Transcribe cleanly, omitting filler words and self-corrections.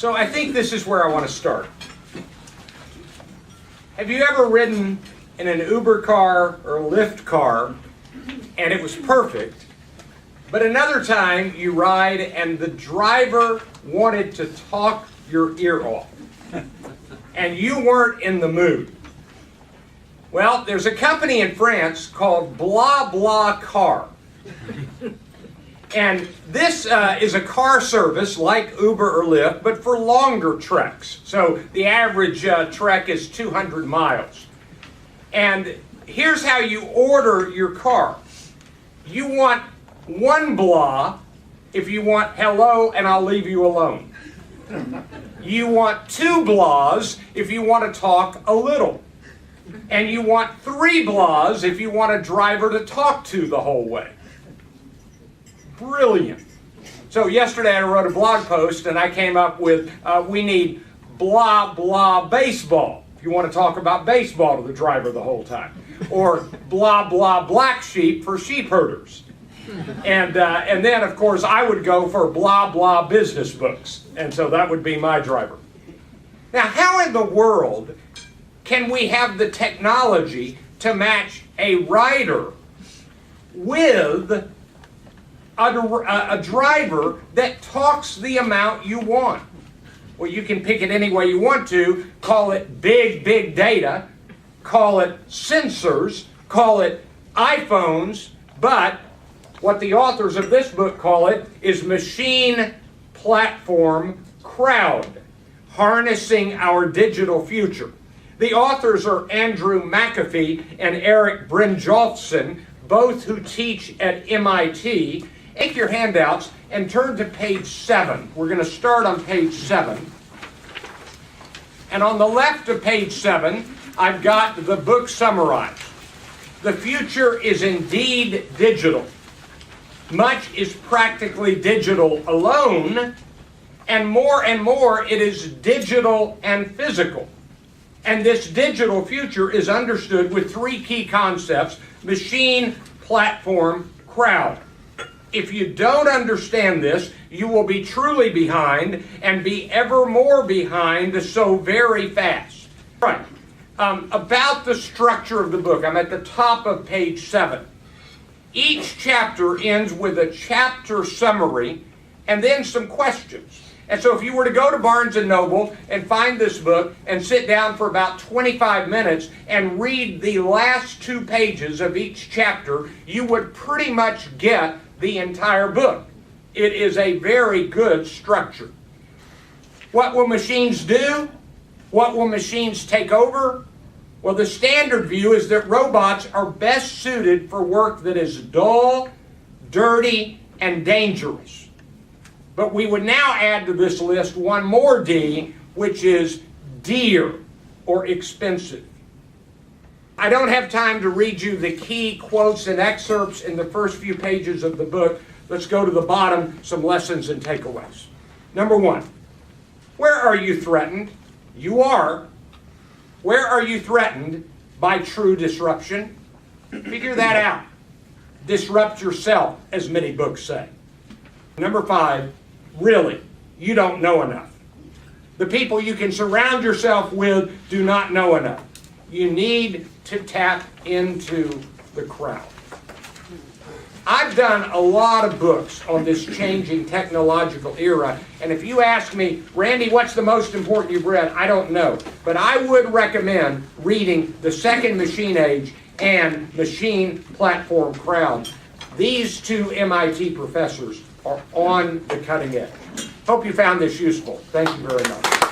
So I think this is where I want to start. Have you ever ridden in an Uber car or a Lyft car and it was perfect, but another time you ride and the driver wanted to talk your ear off and you weren't in the mood? Well, there's a company in France called BlaBlaCar. And this is a car service like Uber or Lyft, but for longer treks. So the average trek is 200 miles. And here's how you order your car. You want one blah if you want hello and I'll leave you alone. You want two blahs if you want to talk a little. And you want three blahs if you want a driver to talk to the whole way. Brilliant. So yesterday I wrote a blog post and I came up with, we need blah blah baseball, if you want to talk about baseball to the driver the whole time. Or blah blah black sheep for sheep herders. And then of course I would go for blah blah business books. And so that would be my driver. Now how in the world can we have the technology to match a rider with a driver that talks the amount you want? Well, you can pick it any way you want to. Call it big data, call it sensors, call it iPhones, but what the authors of this book call it is machine platform crowd, harnessing our digital future. The authors are Andrew McAfee and Eric Brynjolfsson, both who teach at MIT. Take your handouts and turn to page 7. We're going to start on page 7. And on the left of page 7, I've got the book summarized. The future is indeed digital. Much is practically digital alone, and more it is digital and physical. And this digital future is understood with three key concepts: machine, platform, crowd. If you don't understand this, you will be truly behind and be ever more behind so very fast. Right. About the structure of the book, I'm at the top of page 7. Each chapter ends with a chapter summary and then some questions. And so if you were to go to Barnes & Noble and find this book and sit down for about 25 minutes and read the last 2 pages of each chapter, you would pretty much get the entire book. It is a very good structure. What will machines do? What will machines take over? Well, the standard view is that robots are best suited for work that is dull, dirty, and dangerous. But we would now add to this list one more D, which is dear or expensive. I don't have time to read you the key quotes and excerpts in the first few pages of the book. Let's go to the bottom, some lessons and takeaways. Number 1, where are you threatened? You are. Where are you threatened? By true disruption. Figure that out. Disrupt yourself, as many books say. Number 5, really, you don't know enough. The people you can surround yourself with do not know enough. You need to tap into the crowd. I've done a lot of books on this changing technological era, and if you ask me, Randy, what's the most important you've read? I don't know. But I would recommend reading The Second Machine Age and Machine Platform Crowd. These 2 MIT professors are on the cutting edge. Hope you found this useful. Thank you very much.